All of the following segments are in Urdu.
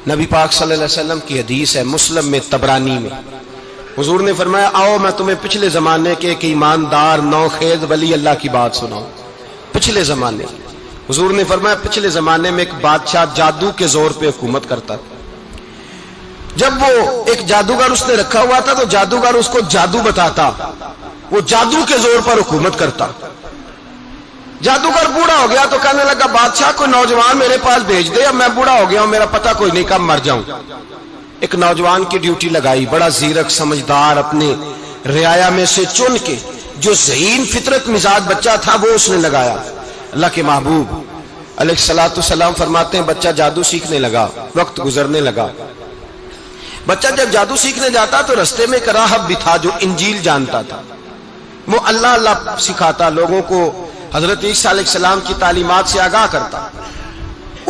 نبی پاک صلی اللہ علیہ وسلم کی حدیث ہے مسلم میں طبرانی میں، حضور نے فرمایا آؤ میں تمہیں پچھلے زمانے کے ایک ایماندار نوخیز ولی اللہ کی بات سناؤں۔ پچھلے زمانے حضور نے فرمایا پچھلے زمانے میں ایک بادشاہ جادو کے زور پہ حکومت کرتا تھا۔ جب وہ ایک جادوگر اس نے رکھا ہوا تھا تو جادوگر اس کو جادو بتاتا، وہ جادو کے زور پر حکومت کرتا۔ جادوگر بوڑھا ہو گیا تو کہنے لگا بادشاہ کوئی نوجوان میرے پاس بھیج دے، اب میں بوڑھا ہو گیا ہوں میرا پتہ کوئی نہیں کب مر جاؤں۔ ایک نوجوان کی ڈیوٹی لگائی، بڑا زیرک سمجھدار، اپنے رعایا میں سے چن کے جو ذہین فطرت مزاج بچہ تھا وہ اس نے لگایا۔ اللہ کے محبوب علیہ الصلوۃ والسلام فرماتے ہیں بچہ جادو سیکھنے لگا، وقت گزرنے لگا۔ بچہ جب جادو سیکھنے جاتا تو رستے میں ایک راہب بھی تھا جو انجیل جانتا تھا، وہ اللہ اللہ سکھاتا، لوگوں کو حضرت عیسیٰ علیہ السلام کی تعلیمات سے آگاہ کرتا۔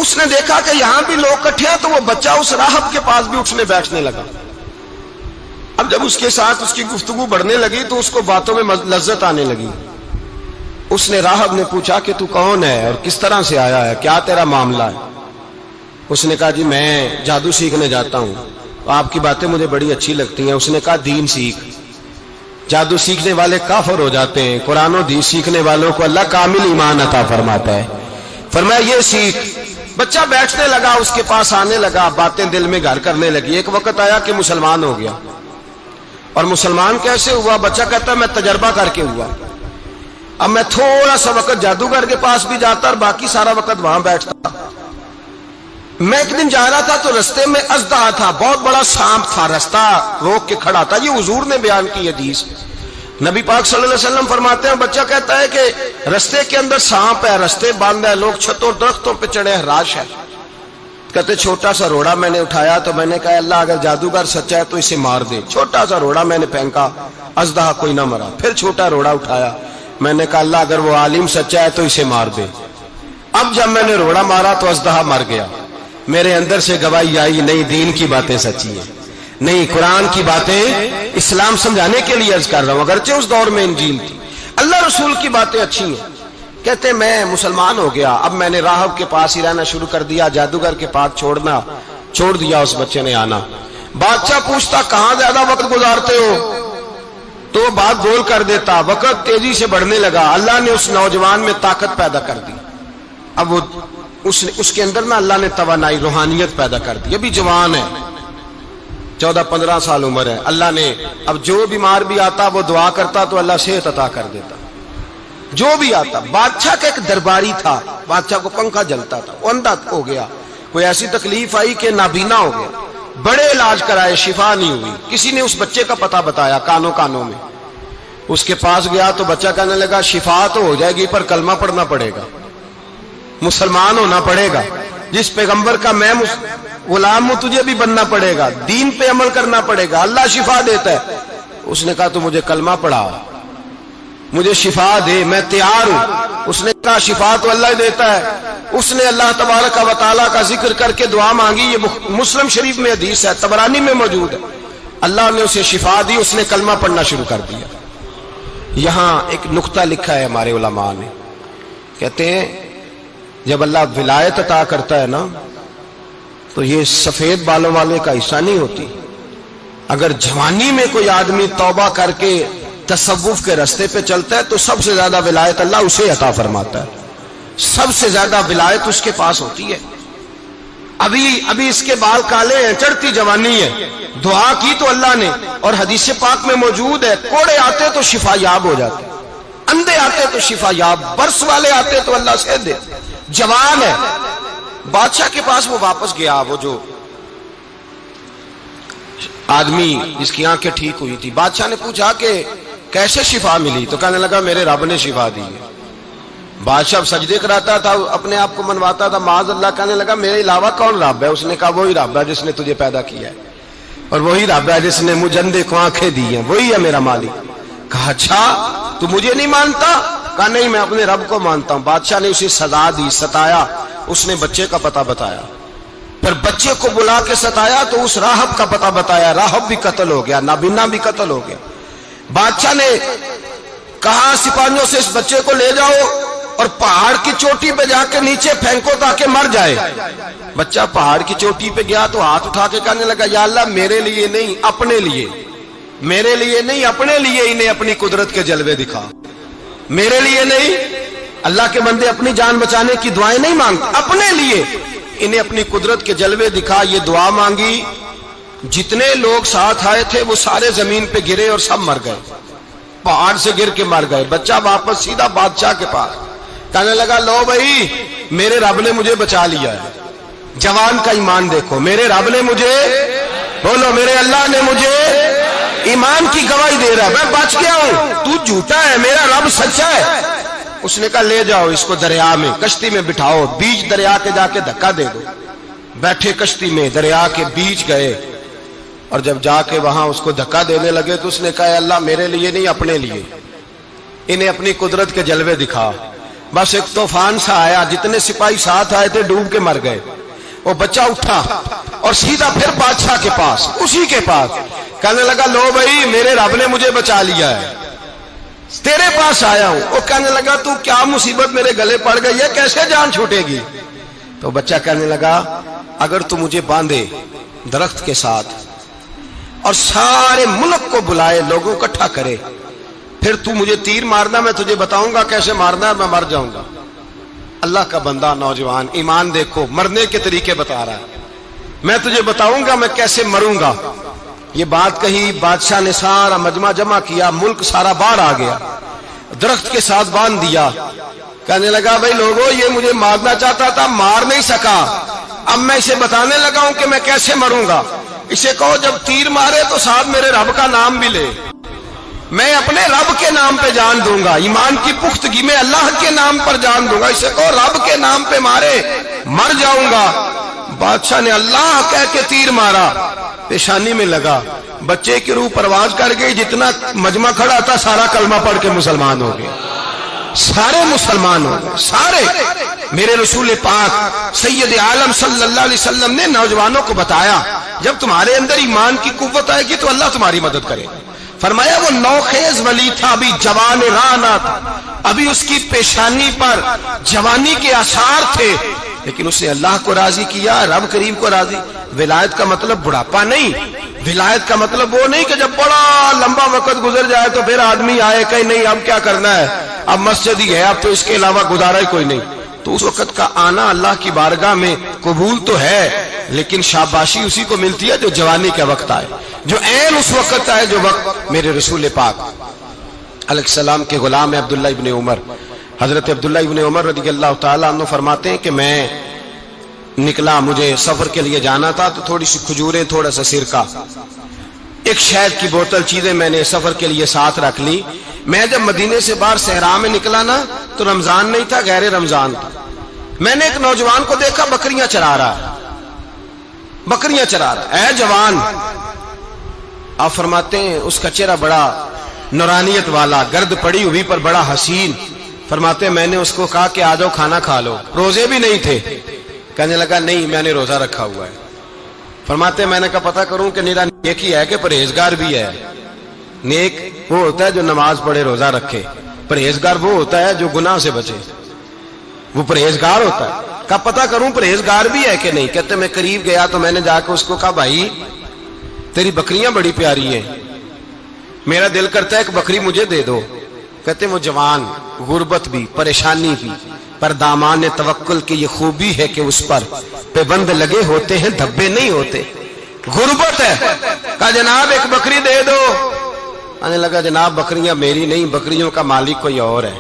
اس نے دیکھا کہ یہاں بھی لوگ اکٹھے ہیں تو وہ بچہ اس راہب کے پاس بھی اٹھنے بیٹھنے لگا۔ اب جب اس کے ساتھ اس کی گفتگو بڑھنے لگی تو اس کو باتوں میں لذت آنے لگی۔ اس نے راہب نے پوچھا کہ تو کون ہے اور کس طرح سے آیا ہے، کیا تیرا معاملہ ہے؟ اس نے کہا جی میں جادو سیکھنے جاتا ہوں، آپ کی باتیں مجھے بڑی اچھی لگتی ہیں۔ اس نے کہا دین سیکھ، جادو سیکھنے والے کافر ہو جاتے ہیں، قرآن و حدیث سیکھنے والوں کو اللہ کامل ایمان عطا فرماتا ہے۔ فرمایا یہ سیکھ۔ بچہ بیٹھنے لگا، اس کے پاس آنے لگا، باتیں دل میں گھر کرنے لگی۔ ایک وقت آیا کہ مسلمان ہو گیا، اور مسلمان کیسے ہوا؟ بچہ کہتا ہے میں تجربہ کر کے ہوا۔ اب میں تھوڑا سا وقت جادوگر کے پاس بھی جاتا اور باقی سارا وقت وہاں بیٹھتا۔ میں ایک دن جا رہا تھا تو رستے میں اژدہا تھا، بہت بڑا سانپ تھا، رستہ روک کے کھڑا تھا۔ یہ حضور نے بیان کی حدیث۔ نبی پاک صلی اللہ علیہ وسلم فرماتے ہیں بچہ کہتا ہے کہ رستے کے اندر سانپ ہے، رستے بند ہے، لوگ چھتوں درختوں پہ چڑھے ہیں، ہراش ہے۔ کہتے چھوٹا سا روڑا میں نے اٹھایا تو میں نے کہا اللہ اگر جادوگر سچا ہے تو اسے مار دے۔ چھوٹا سا روڑا میں نے پھینکا، اژدہا کوئی نہ مرا۔ پھر چھوٹا روڑا اٹھایا، میں نے کہا اللہ اگر وہ عالم سچا ہے تو اسے مار دے۔ اب جب میں نے روڑا مارا تو اژدہا مر گیا۔ میرے اندر سے گواہی آئی نہیں دین کی باتیں سچی ہیں، نہیں قرآن کی باتیں اسلام سمجھانے کے لیے عرض کر رہا ہوں، اگرچہ اس دور میں انجیل تھی، اللہ رسول کی باتیں اچھی ہیں۔ کہتے میں مسلمان ہو گیا، اب میں نے راہب کے پاس ہی رہنا شروع کر دیا، جادوگر کے پاس چھوڑ دیا اس بچے نے آنا۔ بادشاہ پوچھتا کہاں زیادہ وقت گزارتے ہو تو وہ بات گول کر دیتا، وقت تیزی سے بڑھنے لگا۔ اللہ نے اس نوجوان میں طاقت پیدا کر دی، اب وہ اس کے اندر نا اللہ نے توانائی روحانیت پیدا کر دی، ابھی جوان ہے، 14-15 سال عمر ہے۔ اللہ نے اب جو بیمار بھی آتا وہ دعا کرتا تو اللہ صحت عطا کر دیتا، جو بھی آتا۔ بادشاہ کا ایک درباری تھا، بادشاہ کو پنکھا جلتا تھا، وہ اندھا ہو گیا، کوئی ایسی تکلیف آئی کہ نابینا ہو گیا، بڑے علاج کرائے شفا نہیں ہوئی۔ کسی نے اس بچے کا پتہ بتایا کانوں میں، اس کے پاس گیا تو بچہ کہنے لگا شفا تو ہو جائے گی پر کلمہ پڑھنا پڑے گا، مسلمان ہونا پڑے گا، جس پیغمبر کا میں غلام ہوں تجھے بھی بننا پڑے گا، دین پہ عمل کرنا پڑے گا، اللہ شفا دیتا ہے۔ اس نے کہا تو مجھے کلمہ پڑھا، مجھے شفا دے، میں تیار ہوں۔ اس نے کہا شفا تو اللہ دیتا ہے۔ اس نے اللہ تبارک و تعالیٰ کا ذکر کر کے دعا مانگی، یہ مسلم شریف میں حدیث ہے، طبرانی میں موجود ہے۔ اللہ نے اسے شفا دی، اس نے کلمہ پڑھنا شروع کر دیا۔ یہاں ایک نقطہ لکھا ہے ہمارے علماء نے، کہتے ہیں جب اللہ ولایت عطا کرتا ہے نا تو یہ سفید بالوں والے کا حصہ نہیں ہوتی۔ اگر جوانی میں کوئی آدمی توبہ کر کے تصوف کے رستے پہ چلتا ہے تو سب سے زیادہ ولایت اللہ اسے عطا فرماتا ہے، سب سے زیادہ ولایت اس کے پاس ہوتی ہے۔ ابھی اس کے بال کالے ہیں، چڑھتی جوانی ہے، دعا کی تو اللہ نے، اور حدیث پاک میں موجود ہے کوڑے آتے تو شفا یاب ہو جاتے، اندھے آتے تو شفا یاب، برس والے آتے تو اللہ سے دے، جوان ہے۔ بادشاہ کے پاس وہ واپس گیا، وہ جو آدمی جس کی آنکھیں ٹھیک ہوئی تھی۔ بادشاہ نے پوچھا کہ کیسے شفا ملی؟ تو کہنے لگا میرے رب نے شفا دی ہے۔ بادشاہ سجدے کراتا تھا، اپنے آپ کو منواتا تھا معاذ اللہ، کہنے لگا میرے علاوہ کون رب ہے؟ اس نے کہا وہی رب ہے جس نے تجھے پیدا کیا ہے، اور وہی رب ہے جس نے مجھے اندھے کو آنکھیں دی ہیں، وہی ہے میرا مالک۔ کہا اچھا تو مجھے نہیں مانتا؟ کہا نہیں میں اپنے رب کو مانتا ہوں۔ بادشاہ نے اسے سزا دی، ستایا، اس نے بچے کا پتہ بتایا، پھر بچے کو بلا کے ستایا تو اس راہب کا پتہ بتایا، راہب بھی قتل ہو گیا، نابینا بھی قتل ہو گیا۔ بادشاہ نے کہا سپاہیوں سے اس بچے کو لے جاؤ اور پہاڑ کی چوٹی پہ جا کے نیچے پھینکو تاکہ مر جائے. بچہ پہاڑ کی چوٹی پہ گیا تو ہاتھ اٹھا کے کہنے لگا یا اللہ میرے لیے نہیں اپنے لیے، میرے لیے نہیں اپنے لیے انہیں اپنی قدرت کے جلوے دکھا. میرے لیے نہیں، اللہ کے بندے اپنی جان بچانے کی دعائیں نہیں مانگتے، اپنے لیے انہیں اپنی قدرت کے جلوے دکھا. یہ دعا مانگی، جتنے لوگ ساتھ آئے تھے وہ سارے زمین پہ گرے اور سب مر گئے، پہاڑ سے گر کے مر گئے. بچہ واپس سیدھا بادشاہ کے پاس کہنے لگا لو بھائی میرے رب نے مجھے بچا لیا ہے. جوان کا ایمان دیکھو، میرے رب نے مجھے، بولو میرے اللہ نے مجھے ایمان کی گواہی دے رہا ہے، میں بچ گیا ہوں، تو جھوٹا ہے میرا رب سچا ہے. اس نے کہا لے جاؤ اس کو دریا میں، کشتی میں بٹھاؤ، بیچ دریا کے جا کے دھکا دے دو. بیٹھے کشتی میں، دریا کے بیچ گئے اور جب جا کے وہاں اس کو دھکا دینے لگے تو اس نے کہا اللہ میرے لیے نہیں اپنے لیے انہیں اپنی قدرت کے جلوے دکھا. بس ایک طوفان سا آیا، جتنے سپاہی ساتھ آئے تھے ڈوب کے مر گئے. وہ بچہ اٹھا اور سیدھا پھر بادشاہ کے پاس، اسی کے پاس کہنے لگا لو بھائی میرے رب نے مجھے بچا لیا ہے، تیرے پاس آیا ہوں. وہ کہنے لگا تو کیا مصیبت میرے گلے پڑ گئی ہے، کیسے جان چھوٹے گی؟ تو بچہ کہنے لگا اگر تو مجھے باندھے درخت کے ساتھ اور سارے ملک کو بلائے، لوگوں کو اکٹھا کرے، پھر تو مجھے تیر مارنا، میں تجھے بتاؤں گا کیسے مارنا ہے، میں مر جاؤں گا. اللہ کا بندہ نوجوان ایمان دیکھو، مرنے کے طریقے بتا رہا ہے، میں تجھے بتاؤں گا میں کیسے مروں گا. یہ بات کہی، بادشاہ نے سارا مجمع جمع کیا، ملک سارا باہر آ گیا، درخت کے ساتھ باندھ دیا. کہنے لگا بھائی لوگوں یہ مجھے مارنا چاہتا تھا، مار نہیں سکا، اب میں اسے بتانے لگا ہوں کہ میں کیسے مروں گا. اسے کہو جب تیر مارے تو ساتھ میرے رب کا نام بھی لے، میں اپنے رب کے نام پہ جان دوں گا، ایمان کی پختگی میں اللہ کے نام پر جان دوں گا. اسے کہو رب کے نام پہ مارے، مر جاؤں گا. بادشاہ نے اللہ کہہ کے تیر مارا، پیشانی میں لگا، بچے کی روح پرواز کر گئی. جتنا مجمع کھڑا تھا سارا کلمہ پڑھ کے مسلمان ہو گئے، سارے مسلمان ہو گئے سارے. میرے رسول پاک سید عالم صلی اللہ علیہ وسلم نے نوجوانوں کو بتایا جب تمہارے اندر ایمان کی قوت آئے گی تو اللہ تمہاری مدد کرے. فرمایا وہ نوخیز ولی تھا، ابھی جوان رانا تھا، ابھی اس کی پیشانی پر جوانی کے آثار تھے، لیکن اس نے اللہ کو راضی کیا، رب کریم کو راضی. ولایت کا مطلب بڑھاپا نہیں، ولایت کا مطلب وہ نہیں کہ جب بڑا لمبا وقت گزر جائے تو پھر آدمی آئے کہ نہیں اب کیا کرنا ہے، اب مسجد ہی ہے، اب تو اس کے علاوہ گزارا ہی کوئی نہیں. تو اس وقت کا آنا اللہ کی بارگاہ میں قبول تو ہے، لیکن شاباشی اسی کو ملتی ہے جو جوانی کا وقت آئے، جو عین اس وقت آئے جو وقت میرے رسول پاک علیہ السلام کے غلام عبداللہ ابن عمر، حضرت عبداللہ ابن عمر رضی اللہ تعالیٰ عنہ فرماتے ہیں کہ میں نکلا، مجھے سفر کے لیے جانا تھا، تو تھوڑی سی کھجوریں، تھوڑا سا سرکہ، ایک شہد کی بوتل، چیزیں میں نے سفر کے لیے ساتھ رکھ لی. میں جب مدینے سے باہر صحرا میں نکلا نا تو رمضان نہیں تھا، غیر رمضان تھا. میں نے ایک نوجوان کو دیکھا بکریاں چرا رہا ہے، بکریاں چرا رہا ہے. اے جوان، آپ فرماتے ہیں اس کا چہرہ بڑا نورانیت والا، گرد پڑی ہوئی پر بڑا حسین. فرماتے ہیں میں نے اس کو کہا کہ آ جاؤ کھانا کھا لو، روزے بھی نہیں تھے. کہنے لگا نہیں میں نے روزہ رکھا ہوا ہے. فرماتے ہیں میں نے کہا پتہ کروں کہ نیرا نیک ہی ہے کہ پرہیزگار بھی ہے. نیک وہ ہوتا ہے جو نماز پڑھے روزہ رکھے، پرہیزگار وہ ہوتا ہے جو گناہ سے بچے، وہ پرہیزگار ہوتا ہے. کہا پتہ کروں پرہیزگار بھی ہے کہ نہیں. کہتے میں قریب گیا تو میں نے جا کے اس کو کہا بھائی تیری بکریاں بڑی پیاری ہیں، میرا دل کرتا ہے کہ بکری مجھے دے دو. کہتے وہ جوان، غربت بھی، پریشانی بھی، پر دامان توکل کی یہ خوبی ہے کہ اس پر پابند لگے ہوتے ہیں، دھبے نہیں ہوتے. غربت ہے. کہا جناب ایک بکری دے دو. آنے لگا جناب بکریاں میری نہیں، بکریوں کا مالک کوئی اور ہے.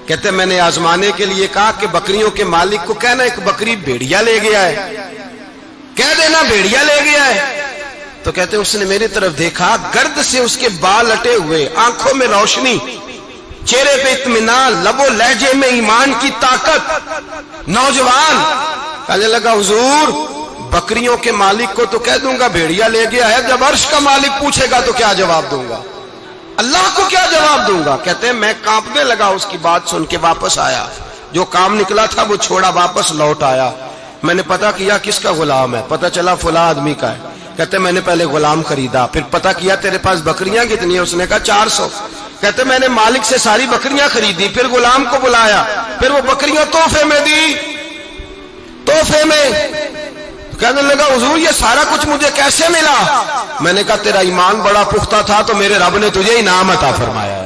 کہتے میں نے آزمانے کے لیے کہا کہ بکریوں کے مالک کو کہنا ایک بکری بھیڑیا لے گیا ہے، کہہ دینا بھیڑیا لے گیا ہے. تو کہتے اس نے میری طرف دیکھا، گرد سے اس کے بال اٹے ہوئے، آنکھوں میں روشنی، چہرے پہ اطمینان، لب و لہجے میں ایمان کی طاقت. نوجوان کہنے لگا حضور بکریوں کے مالک کو تو کہہ دوں گا بھیڑیا لے گیا ہے، جب عرش کا مالک پوچھے گا تو کیا جواب دوں گا، اللہ کو کیا جواب دوں گا. کہتے ہیں میں کانپنے لگا اس کی بات سن کے. واپس آیا، جو کام نکلا تھا وہ چھوڑا، واپس لوٹ آیا. میں نے پتا کیا کس کا غلام ہے، پتا چلا فلاں آدمی کا ہے. کہتے میں نے پہلے غلام خریدا، پھر پتا کیا تیرے پاس بکریاں کتنی ہیں، اس نے کہا 400. کہتے میں نے مالک سے ساری بکریاں خریدی، پھر غلام کو بلایا، پھر وہ بکریاں تحفے میں دی، تحفے میں۔ کہنے لگا حضور یہ سارا کچھ مجھے کیسے ملا؟ میں نے کہا تیرا ایمان بڑا پختہ تھا تو میرے رب نے تجھے انعام عطا فرمایا ہے۔